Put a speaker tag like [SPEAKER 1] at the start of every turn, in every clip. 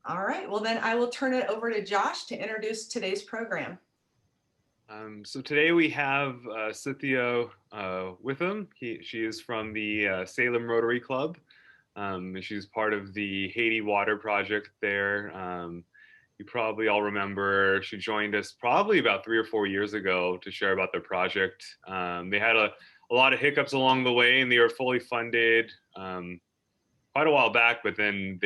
[SPEAKER 1] All right, well then I will turn it over to Josh to introduce today's program.
[SPEAKER 2] So today we have Cynthia Witham. She is from the Salem Rotary Club. She's part of the Haiti water project there. You probably all remember she joined us probably about 3 or 4 years ago to share about their project. They had a lot of hiccups along the way, and they were fully funded quite a while back, but then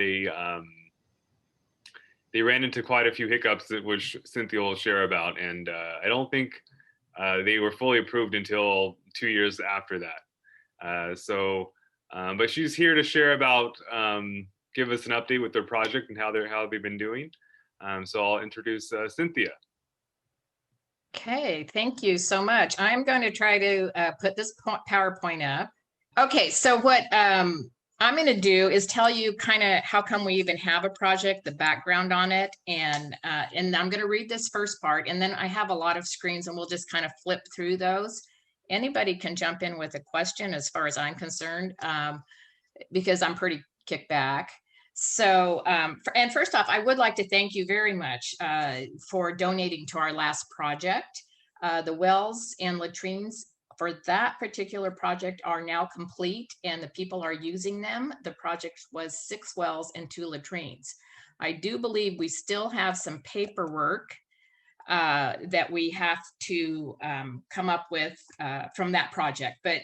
[SPEAKER 2] they ran into quite a few hiccups, which Cynthia will share about, and I don't think they were fully approved until 2 years after that. But she's here to share about, give us an update with their project and how they've been doing. So I'll introduce Cynthia.
[SPEAKER 3] Okay, thank you so much. I'm going to try to put this PowerPoint up. Okay, so what I'm going to do is tell you kind of how come we even have a project, the background on it, and I'm going to read this first part, and then I have a lot of screens, and we'll just kind of flip through those. Anybody can jump in with a question as far as I'm concerned, because I'm pretty kicked back. So, and first off, I would like to thank you very much for donating to our last project. The wells and latrines for that particular project are now complete and the people are using them. The project was 6 wells and 2 latrines. I do believe we still have some paperwork that we have to come up with from that project. But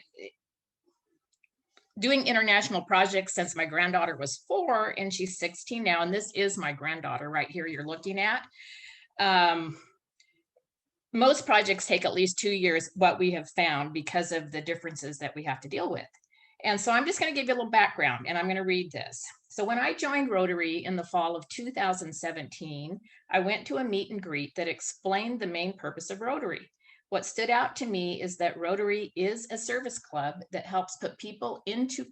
[SPEAKER 3] doing international projects since my granddaughter was 4 and she's 16 now, and this is my granddaughter right here you're looking at. Most projects take at least 2 years, what we have found, because of the differences that we have to deal with. And so I'm just going to give you a little background, and I'm going to read this. So when I joined Rotary in the fall of 2017, I went to a meet and greet that explained the main purpose of Rotary. What stood out to me is that Rotary is a service club that helps put people into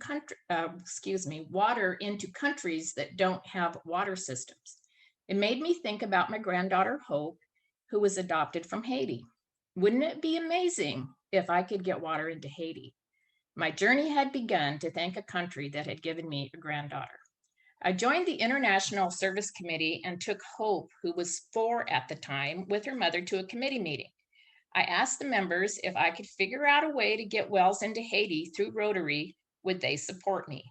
[SPEAKER 3] water into countries that don't have water systems. It made me think about my granddaughter, Hope, who was adopted from Haiti. Wouldn't it be amazing if I could get water into Haiti? My journey had begun to thank a country that had given me a granddaughter. I joined the International Service Committee and took Hope, who was 4 at the time, with her mother to a committee meeting. I asked the members if I could figure out a way to get wells into Haiti through Rotary, would they support me?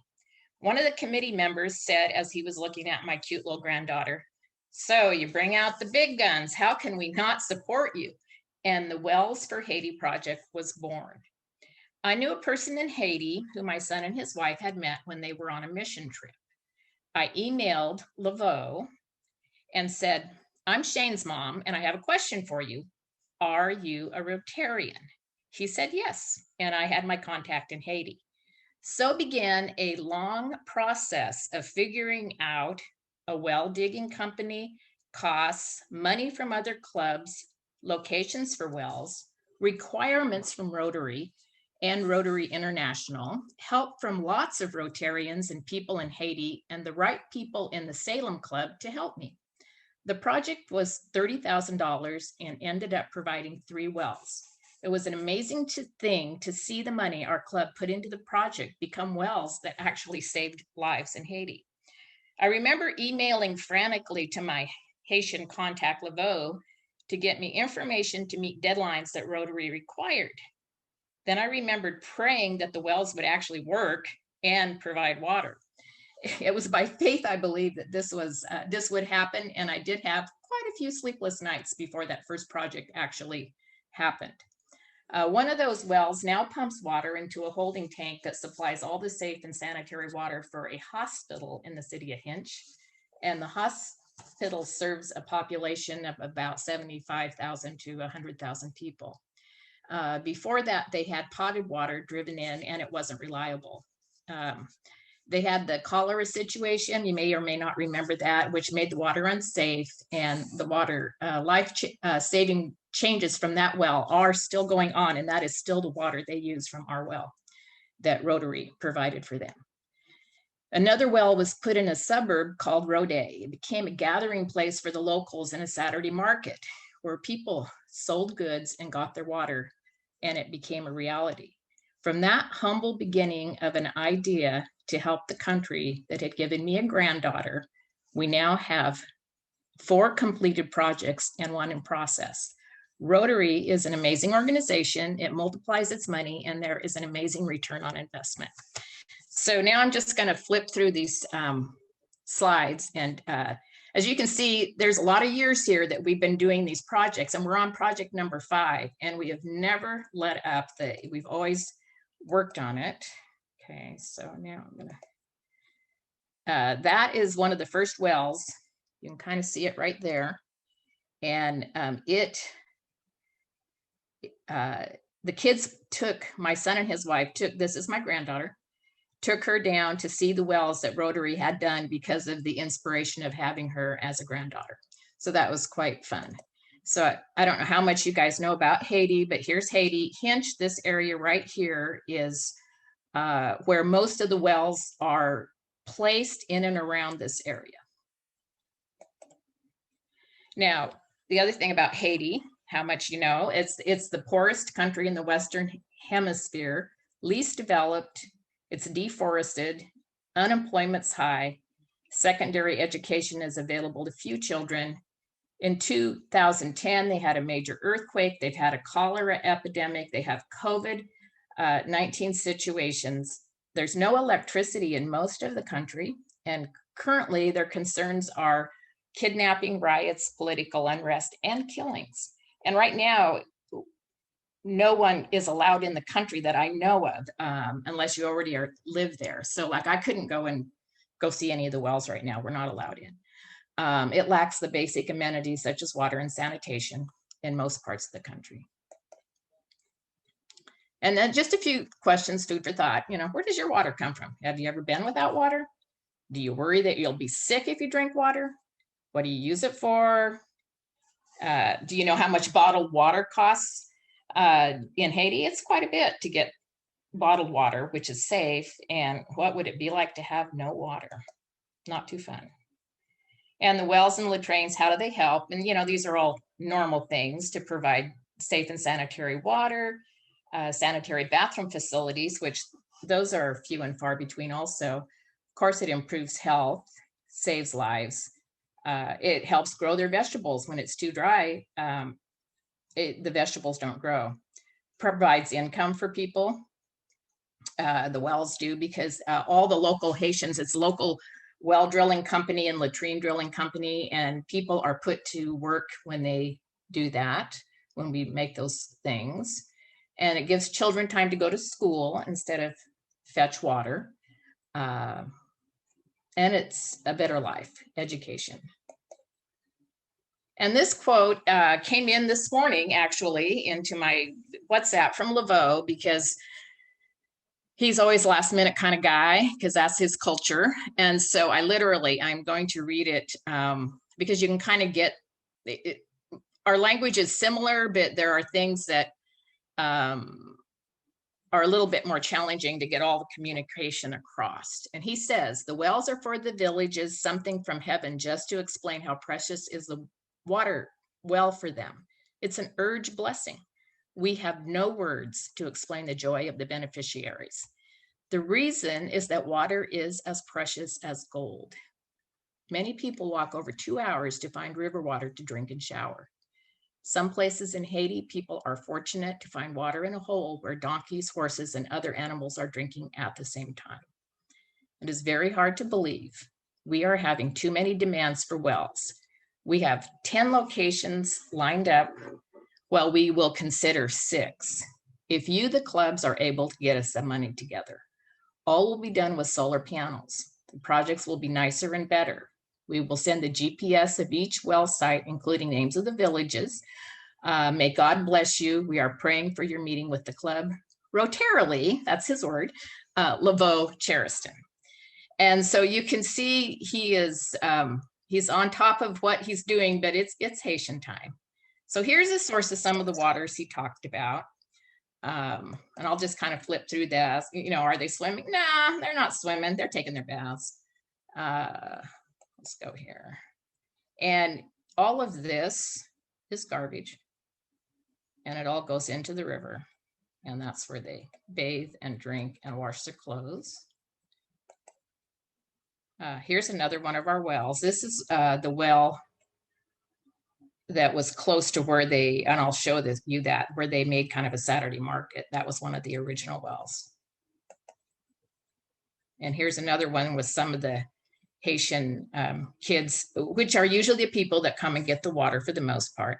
[SPEAKER 3] One of the committee members said, as he was looking at my cute little granddaughter, "So you bring out the big guns, how can we not support you?" And the Wells for Haiti project was born. I knew a person in Haiti who my son and his wife had met when they were on a mission trip. I emailed Laveau and said, "I'm Shane's mom, and I have a question for you. Are you a Rotarian?" He said yes, and I had my contact in Haiti. So began a long process of figuring out a well digging company, costs, money from other clubs, locations for wells, requirements from Rotary and Rotary International, help from lots of Rotarians and people in Haiti, and the right people in the Salem Club to help me. The project was $30,000 and ended up providing 3 wells. It was an amazing thing to see the money our club put into the project become wells that actually saved lives in Haiti. I remember emailing frantically to my Haitian contact, Laveau, to get me information to meet deadlines that Rotary required. Then I remembered praying that the wells would actually work and provide water. It was by faith, I believe, that this would happen, and I did have quite a few sleepless nights before that first project actually happened. One of those wells now pumps water into a holding tank that supplies all the safe and sanitary water for a hospital in the city of Hinch, and the hospital serves a population of about 75,000 to 100,000 people. Before that, they had potted water driven in, and it wasn't reliable. They had the cholera situation, you may or may not remember that, which made the water unsafe, and the water life-saving changes from that well are still going on, and that is still the water they use from our well that Rotary provided for them. Another well was put in a suburb called Rode. It became a gathering place for the locals in a Saturday market where people sold goods and got their water, and it became a reality. From that humble beginning of an idea to help the country that had given me a granddaughter, We now have 4 completed projects and 1 in process. Rotary is an amazing organization. It multiplies its money, and there is an amazing return on investment. So now I'm just going to flip through these slides. And as you can see, there's a lot of years here that we've been doing these projects, and we're on project number 5, and we have never let up. We've always worked on it. Okay, so now I'm going to, that is one of the first wells. You can kind of see it right there. And the kids took, my son and his wife took, this is my granddaughter, took her down to see the wells that Rotary had done because of the inspiration of having her as a granddaughter. So that was quite fun. So I don't know how much you guys know about Haiti, but here's Haiti. Hinch, this area right here is where most of the wells are placed in and around this area. Now, the other thing about Haiti, how much you know, it's the poorest country in the Western Hemisphere, least developed, it's deforested, unemployment's high, secondary education is available to few children. In 2010, they had a major earthquake, they've had a cholera epidemic, they have COVID-19 situations. There's no electricity in most of the country, and currently their concerns are kidnapping, riots, political unrest, and killings. And right now, no one is allowed in the country that I know of, unless you already live there. So like I couldn't go see any of the wells right now. We're not allowed in. It lacks the basic amenities such as water and sanitation in most parts of the country. And then just a few questions, food for thought. You know, where does your water come from? Have you ever been without water? Do you worry that you'll be sick if you drink water? What do you use it for? Do you know how much bottled water costs? In Haiti, it's quite a bit to get bottled water, which is safe. And what would it be like to have no water? Not too fun. And the wells and latrines, how do they help? And, you know, these are all normal things to provide safe and sanitary water, sanitary bathroom facilities, which those are few and far between also. Of course, it improves health, saves lives. It helps grow their vegetables. When it's too dry, the vegetables don't grow. Provides income for people. The wells do, because all the local Haitians, it's local well drilling company and latrine drilling company, and people are put to work when they do that, when we make those things. And it gives children time to go to school instead of fetch water. And it's a better life, education. And this quote came in this morning, actually, into my WhatsApp from Laveau, because he's always last minute kind of guy, because that's his culture. And so I'm going to read it because you can kind of get it. Our language is similar, but there are things that are a little bit more challenging to get all the communication across. And he says, the wells are for the villages, something from heaven, just to explain how precious is the water well for them. It's an urged blessing. We have no words to explain the joy of the beneficiaries. The reason is that water is as precious as gold. Many people walk over 2 hours to find river water to drink and shower. Some places in Haiti, people are fortunate to find water in a hole where donkeys, horses, and other animals are drinking at the same time. It is very hard to believe. We are having too many demands for wells. We have 10 locations lined up. Well, we will consider 6. If you, the clubs, are able to get us some money together. All will be done with solar panels. The projects will be nicer and better. We will send the GPS of each well site, including names of the villages. May God bless you. We are praying for your meeting with the club. Rotarily, that's his word, Laveau Cheriston. And so you can see he is, he's on top of what he's doing, but it's Haitian time. So here's a source of some of the waters he talked about. And I'll just kind of flip through that. You know, are they swimming? Nah, they're not swimming. They're taking their baths. Let's go here. And all of this is garbage. And it all goes into the river. And that's where they bathe and drink and wash their clothes. Here's another one of our wells. This is the well that was close to where they, and I'll show you that, where they made kind of a Saturday market. That was one of the original wells. And here's another one with some of the Haitian kids, which are usually the people that come and get the water for the most part.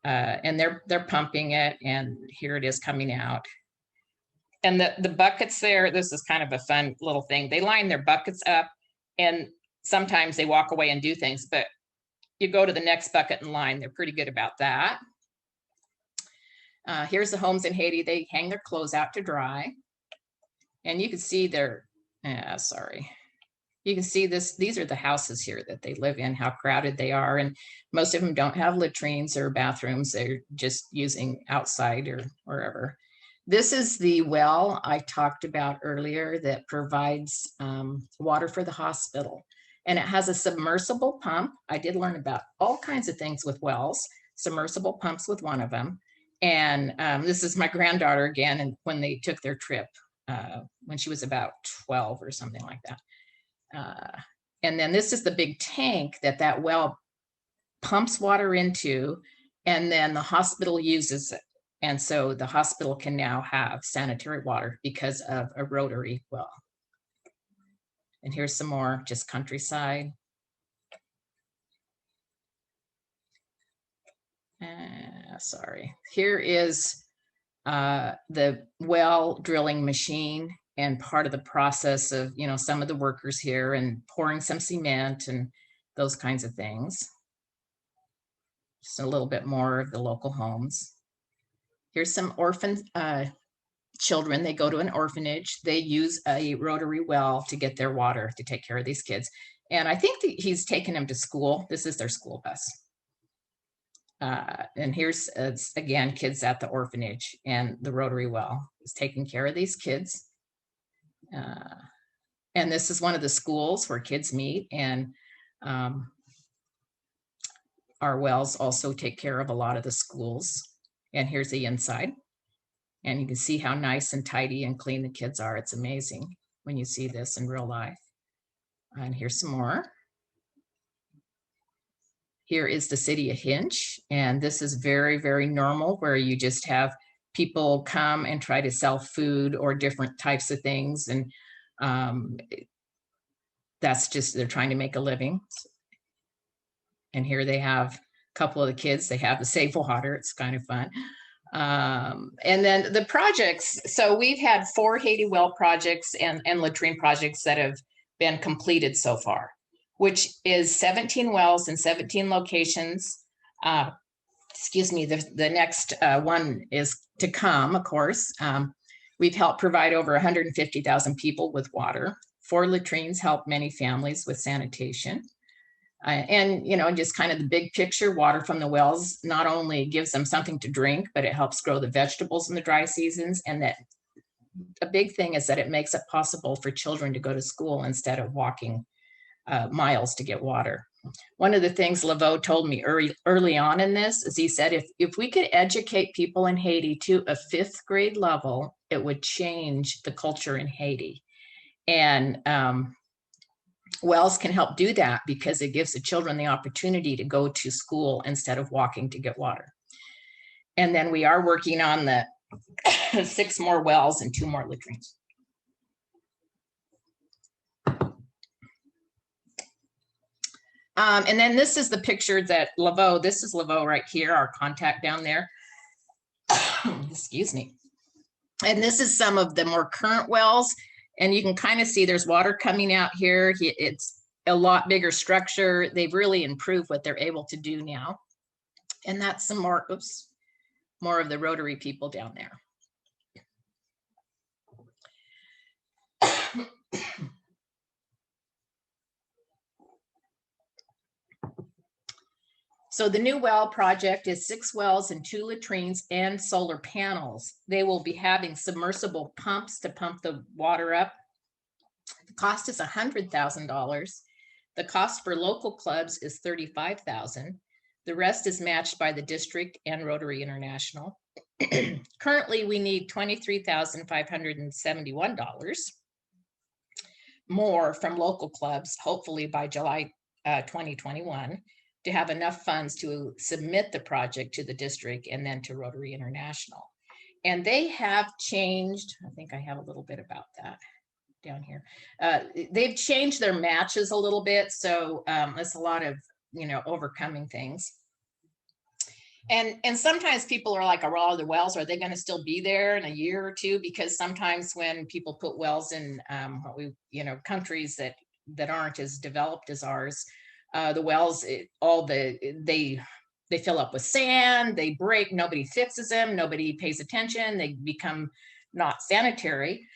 [SPEAKER 3] And they're pumping it, and here it is coming out. And the buckets there, this is kind of a fun little thing. They line their buckets up, and sometimes they walk away and do things, but you go to the next bucket in line. They're pretty good about that. Here's the homes in Haiti. They hang their clothes out to dry. And you can see you can see these are the houses here that they live in, how crowded they are. And most of them don't have latrines or bathrooms. They're just using outside or wherever. This is the well I talked about earlier that provides water for the hospital. And it has a submersible pump. I did learn about all kinds of things with wells, submersible pumps with one of them. And this is my granddaughter again, and when they took their trip, when she was about 12 or something like that. And then this is the big tank that well pumps water into, and then the hospital uses it. And so the hospital can now have sanitary water because of a Rotary well. And here's some more just countryside. Sorry. Here is the well drilling machine and part of the process of, some of the workers here and pouring some cement and those kinds of things. Just a little bit more of the local homes. Here's some orphan children. They go to an orphanage. They use a Rotary well to get their water to take care of these kids. And I think he's taking them to school. This is their school bus. And here's, again, kids at the orphanage, and the Rotary well is taking care of these kids. And this is one of the schools where kids meet, and our wells also take care of a lot of the schools. And here's the inside. And you can see how nice and tidy and clean the kids are. It's amazing when you see this in real life. And here's some more. Here is the city of Hinch. And this is very, very normal, where you just have people come and try to sell food or different types of things. And that's just, they're trying to make a living. And here they have a couple of the kids. They have the Save Water. It's kind of fun. And then the projects. So we've had 4 Haiti well projects and latrine projects that have been completed so far, which is 17 wells in 17 locations. Excuse me, the next one is to come, of course. We've helped provide over 150,000 people with water. 4 latrines help many families with sanitation. And, just kind of the big picture, water from the wells not only gives them something to drink, but it helps grow the vegetables in the dry seasons. And that a big thing is that it makes it possible for children to go to school instead of walking miles to get water. One of the things Laveau told me early on in this is he said, if we could educate people in Haiti to a 5th grade level, it would change the culture in Haiti. And wells can help do that because it gives the children the opportunity to go to school instead of walking to get water. And then we are working on the 6 more wells and 2 more latrines. And then this is the picture that Laveau, this is Laveau right here, our contact down there. Excuse me. And this is some of the more current wells. And you can kind of see there's water coming out here. It's a lot bigger structure. They've really improved what they're able to do now. And that's some more, more of the Rotary people down there. So the new well project is 6 wells and 2 latrines and solar panels. They will be having submersible pumps to pump the water up. The cost is $100,000. The cost for local clubs is $35,000. The rest is matched by the district and Rotary International. Currently, we need $23,571. more from local clubs, hopefully by July 2021, to have enough funds to submit the project to the district and then to Rotary International. And they have changed, I think I have a little bit about that down here. They've changed their matches a little bit. So it's a lot of, overcoming things. And sometimes people are like, oh, the wells, are they going to still be there in a year or two? Because sometimes when people put wells in countries that aren't as developed as ours, the wells, they fill up with sand, they break, nobody fixes them, nobody pays attention, they become not sanitary.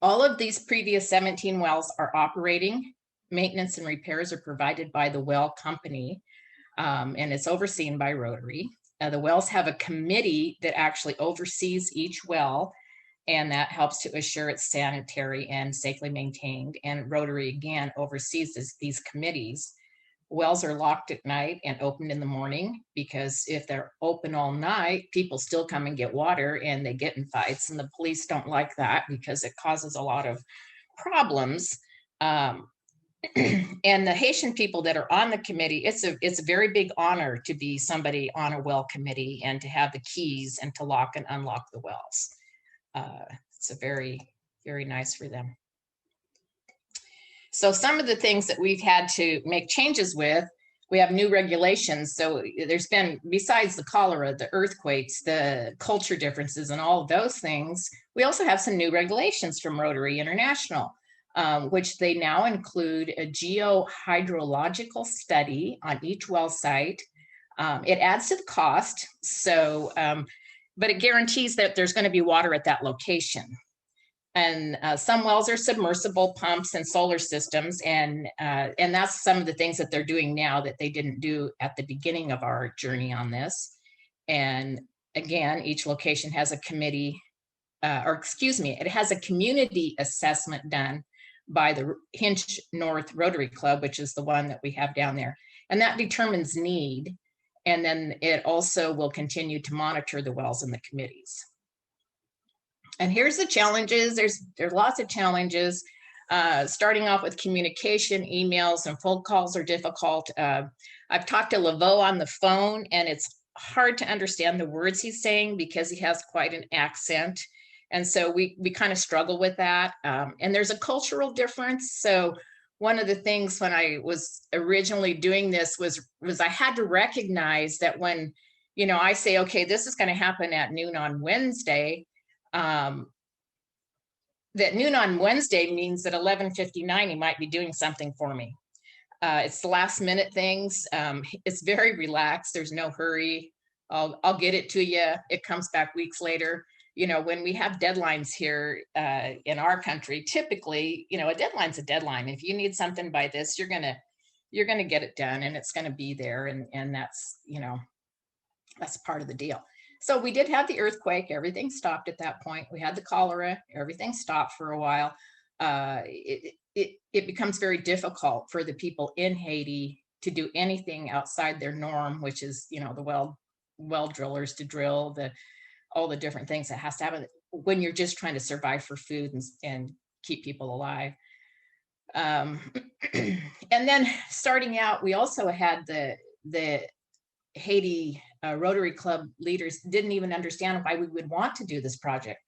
[SPEAKER 3] All of these previous 17 wells are operating. Maintenance and repairs are provided by the well company, and it's overseen by Rotary. The wells have a committee that actually oversees each well, and that helps to assure it's sanitary and safely maintained. And Rotary, again, oversees these committees. Wells are locked at night and opened in the morning, because if they're open all night, people still come and get water and they get in fights, and the police don't like that because it causes a lot of problems. And the Haitian people that are on the committee, it's a very big honor to be somebody on a well committee and to have the keys and to lock and unlock the wells. It's a very, very nice for them. So some of the things that we've had to make changes with, we have new regulations. So there's been, besides the cholera, the earthquakes, the culture differences, and all of those things, we also have some new regulations from Rotary International, which they now include a geohydrological study on each well site. It adds to the cost, so, but it guarantees that there's going to be water at that location. And some wells are submersible pumps and solar systems, and that's some of the things that they're doing now that they didn't do at the beginning of our journey on this. And again, each location has a committee, it has a community assessment done by the Hinch North Rotary Club, which is the one that we have down there, and that determines need. And then it also will continue to monitor the wells in the committees. And here's the challenges. There's lots of challenges. Starting off with communication, emails and phone calls are difficult. I've talked to Laveau on the phone, and it's hard to understand the words he's saying because he has quite an accent. And so we kind of struggle with that. And there's a cultural difference. So one of the things when I was originally doing this was I had to recognize that when, I say, okay, this is going to happen at noon on Wednesday, that noon on Wednesday means that 11:59 he might be doing something for me. It's the last minute things. It's very relaxed. There's no hurry. I'll get it to you. It comes back weeks later. When we have deadlines here in our country, typically, a deadline's a deadline. If you need something by this, you're gonna get it done, and it's gonna be there, and that's that's part of the deal. So we did have the earthquake. Everything stopped at that point. We had the cholera. Everything stopped for a while. It becomes very difficult for the people in Haiti to do anything outside their norm, which is, the well drillers to drill, all the different things that has to happen when you're just trying to survive for food and keep people alive. And then starting out, we also had the Haiti Rotary Club leaders didn't even understand why we would want to do this project.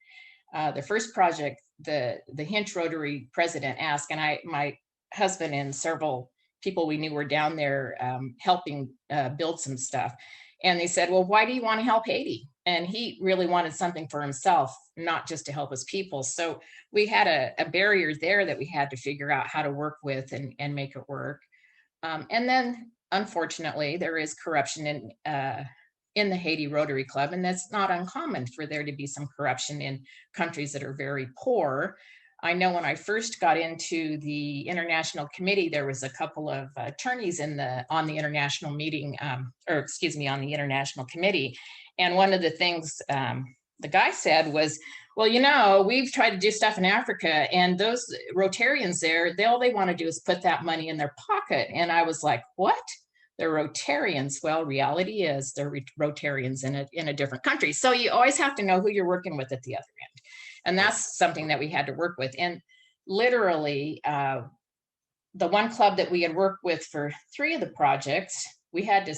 [SPEAKER 3] The first project, the Hinch Rotary president asked, and my husband and several people we knew were down there helping build some stuff. And they said, well, why do you want to help Haiti? And he really wanted something for himself, not just to help his people. So we had a barrier there that we had to figure out how to work with and make it work. And then, unfortunately, there is corruption in the Haiti Rotary Club, and that's not uncommon for there to be some corruption in countries that are very poor. I know when I first got into the international committee, there was a couple of attorneys on the international meeting, on the international committee. And one of the things the guy said was, well, we've tried to do stuff in Africa, and those Rotarians there, all they want to do is put that money in their pocket. And I was like, what? They're Rotarians. Well, reality is they're Rotarians in a different country. So you always have to know who you're working with at the other end. And that's something that we had to work with. And literally, the one club that we had worked with for 3 of the projects, we had to,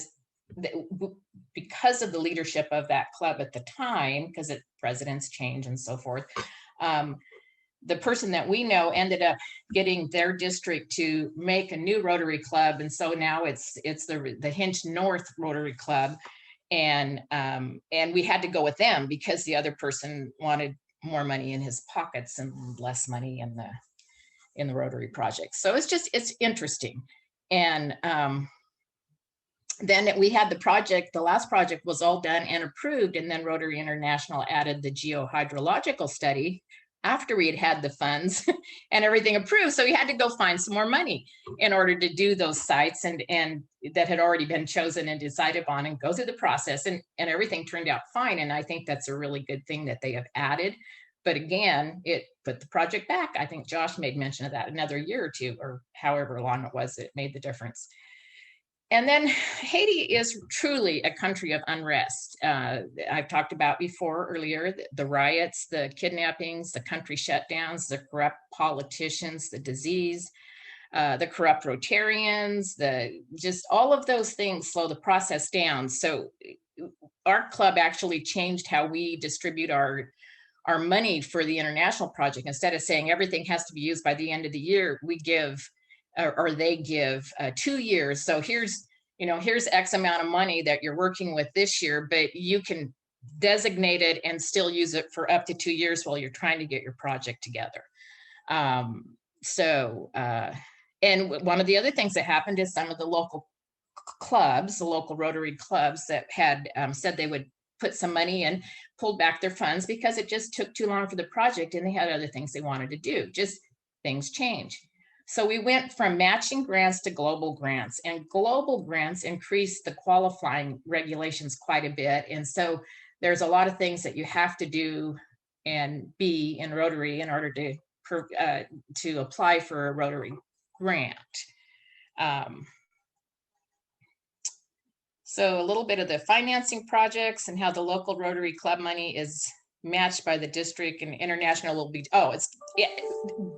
[SPEAKER 3] because of the leadership of that club at the time, because presidents change and so forth, the person that we know ended up getting their district to make a new Rotary Club. And so now it's the Hinch North Rotary Club. And we had to go with them because the other person wanted more money in his pockets and less money in the Rotary project. So it's interesting. And then we had the last project was all done and approved. And then Rotary International added the geohydrological study after we had the funds and everything approved. So we had to go find some more money in order to do those sites and that had already been chosen and decided on, and go through the process, and everything turned out fine. And I think that's a really good thing that they have added. But again, it put the project back. I think Josh made mention of that, another year or 2, or however long it was, it made the difference. And then Haiti is truly a country of unrest. I've talked about earlier, the riots, the kidnappings, the country shutdowns, the corrupt politicians, the disease, the corrupt Rotarians, just all of those things slow the process down. So our club actually changed how we distribute our money for the international project. Instead of saying everything has to be used by the end of the year, we give, or they give 2 years. So here's X amount of money that you're working with this year, but you can designate it and still use it for up to 2 years while you're trying to get your project together. And one of the other things that happened is some of the local clubs, the local Rotary clubs that had said they would put some money in, pulled back their funds because it just took too long for the project and they had other things they wanted to do. Just things change. So we went from matching grants to global grants, and global grants increased the qualifying regulations quite a bit. And so there's a lot of things that you have to do and be in Rotary in order to apply for a Rotary grant. So a little bit of the financing projects and how the local Rotary Club money is matched by the district, and international will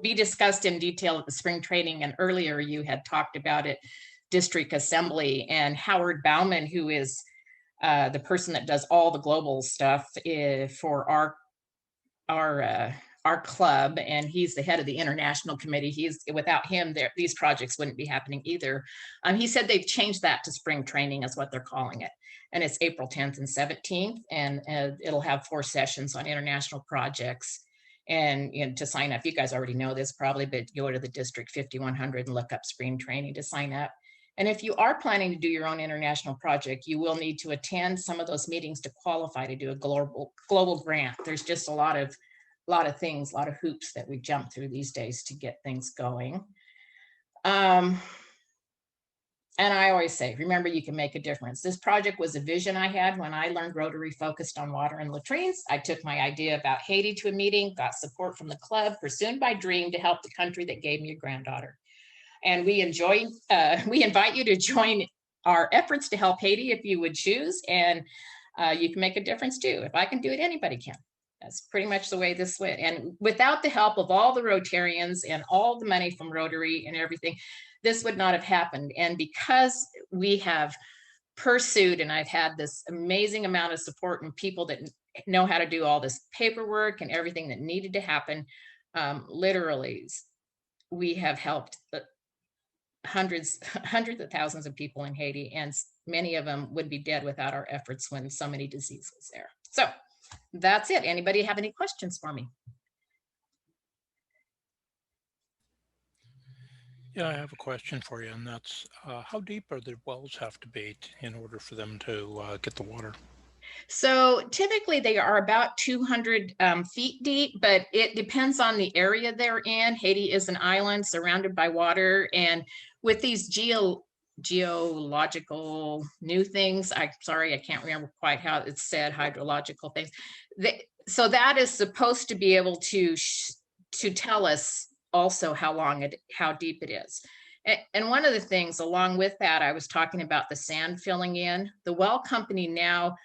[SPEAKER 3] be discussed in detail at the spring training. And earlier you had talked about it, district assembly, and Howard Bauman, who is the person that does all the global stuff for our club, and he's the head of the international committee. Without him, these projects wouldn't be happening either. He said they've changed that to spring training, is what they're calling it. And it's April 10th and 17th, and it'll have 4 sessions on international projects. And to sign up, you guys already know this probably, but go to the District 5100 and look up spring training to sign up. And if you are planning to do your own international project, you will need to attend some of those meetings to qualify to do a global grant. There's just a lot of things, a lot of hoops that we jump through these days to get things going. And I always say, remember, you can make a difference. This project was a vision I had when I learned Rotary focused on water and latrines. I took my idea about Haiti to a meeting, got support from the club, pursued my dream to help the country that gave me a granddaughter. And we invite you to join our efforts to help Haiti if you would choose, and you can make a difference too. If I can do it, anybody can. That's pretty much the way this went. And without the help of all the Rotarians and all the money from Rotary and everything, this would not have happened. And because we have pursued, and I've had this amazing amount of support and people that know how to do all this paperwork and everything that needed to happen, literally, we have helped hundreds of thousands of people in Haiti, and many of them would be dead without our efforts when so many diseases was there. So that's it. Anybody have any questions for me?
[SPEAKER 4] Yeah, I have a question for you, and that's how deep are the wells have to be in order for them to get the water?
[SPEAKER 3] So typically they are about 200 feet deep, but it depends on the area they're in. Haiti is an island surrounded by water, and with these geological new things, I'm sorry, I can't remember quite how it's said, hydrological things. So that is supposed to be able to tell us also how deep it is. And one of the things along with that, I was talking about the sand filling in. The well company now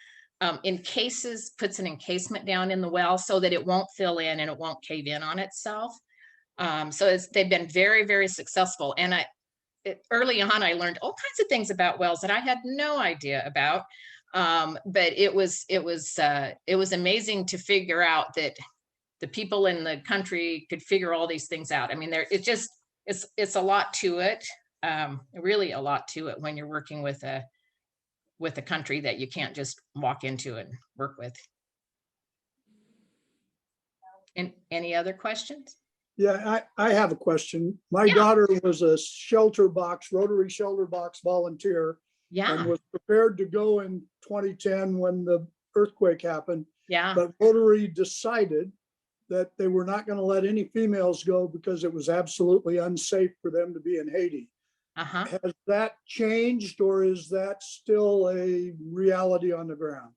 [SPEAKER 3] puts an encasement down in the well so that it won't fill in and it won't cave in on itself. They've been very, very successful. And early on, I learned all kinds of things about wells that I had no idea about. But it was amazing to figure out that the people in the country could figure all these things out. I mean, it's a lot to it, really a lot to it when you're working with a country that you can't just walk into and work with. And any other questions?
[SPEAKER 5] Yeah, I have a question. My daughter was a Rotary shelter box volunteer and was prepared to go in 2010 when the earthquake happened.
[SPEAKER 3] Yeah.
[SPEAKER 5] But Rotary decided that they were not going to let any females go because it was absolutely unsafe for them to be in Haiti. Has that changed, or is that still a reality on the ground?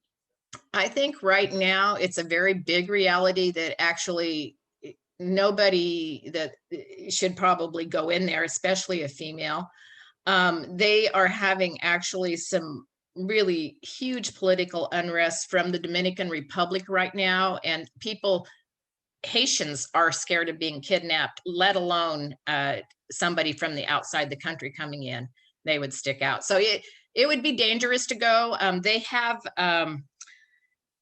[SPEAKER 3] I think right now it's a very big reality that actually nobody that should probably go in there, especially a female. They are having actually some really huge political unrest from the Dominican Republic right now, and Haitians are scared of being kidnapped, let alone somebody from the outside the country coming in. They would stick out. So it would be dangerous to go. They have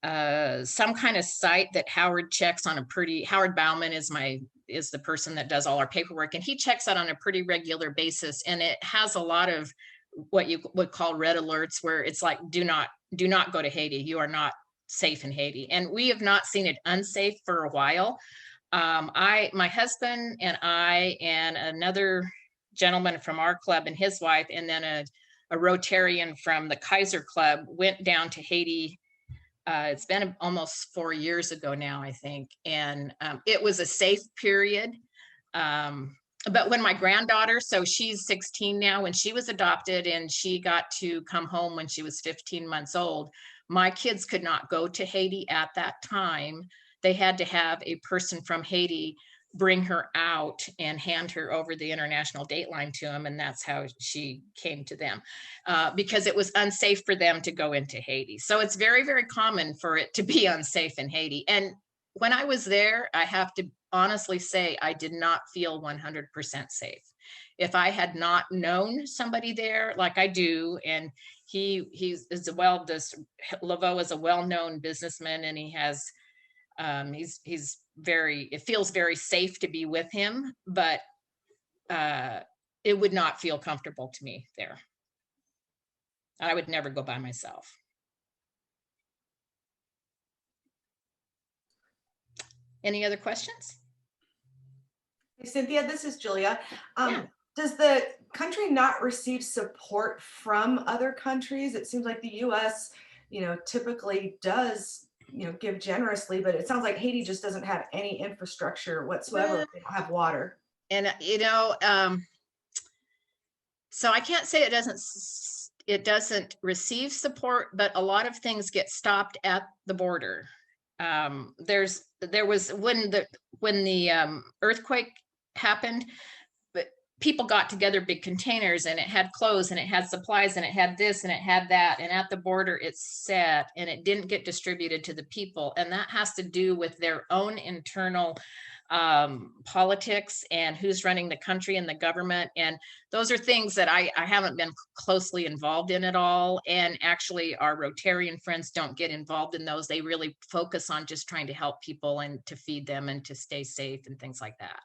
[SPEAKER 3] some kind of site that Howard checks on Howard Bauman is the person that does all our paperwork, and he checks that on a pretty regular basis. And it has a lot of what you would call red alerts, where it's like, do not go to Haiti. You are not safe in Haiti. And we have not seen it unsafe for a while. My husband and I and another gentleman from our club and his wife, and then a Rotarian from the Kaiser Club went down to Haiti. It's been almost 4 years ago now, I think. And it was a safe period. But when my granddaughter, so she's 16 now, when she was adopted and she got to come home when she was 15 months old, my kids could not go to Haiti at that time. They had to have a person from Haiti bring her out and hand her over the international date line to them. And that's how she came to them, because it was unsafe for them to go into Haiti. So it's very, very common for it to be unsafe in Haiti. And when I was there, I have to honestly say, I did not feel 100% safe. If I had not known somebody there like I do, and Laveau is a well-known businessman, and he has, it feels very safe to be with him, but it would not feel comfortable to me there. I would never go by myself. Any other questions?
[SPEAKER 1] Hey, Cynthia, this is Julia.
[SPEAKER 3] Yeah.
[SPEAKER 1] Does the country not receive support from other countries? It seems like the U.S., typically does, give generously, but it sounds like Haiti just doesn't have any infrastructure whatsoever. They don't have water.
[SPEAKER 3] And, so I can't say it doesn't receive support, but a lot of things get stopped at the border. There was when the earthquake happened, but people got together big containers, and it had clothes and it had supplies and it had this and it had that, and at the border it sat and it didn't get distributed to the people. And that has to do with their own internal politics and who's running the country and the government. And those are things that I haven't been closely involved in at all. And actually our Rotarian friends don't get involved in those. They really focus on just trying to help people and to feed them and to stay safe and things like that.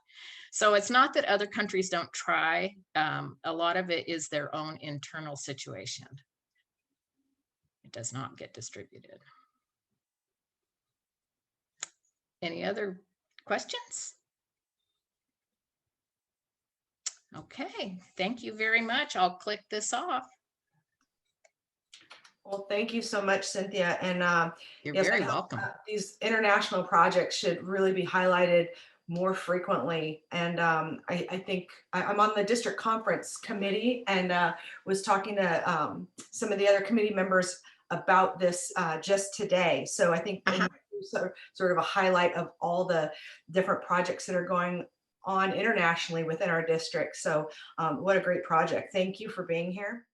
[SPEAKER 3] So it's not that other countries don't try. A lot of it is their own internal situation. It does not get distributed. Any other questions? Okay, thank you very much. I'll click this off.
[SPEAKER 1] Well, thank you so much, Cynthia. And
[SPEAKER 3] You're very welcome.
[SPEAKER 1] These international projects should really be highlighted more frequently. And I think I'm on the district conference committee, and was talking to some of the other committee members about this just today. So I think sort of a highlight of all the different projects that are going on internationally within our district. So what a great project. Thank you for being here.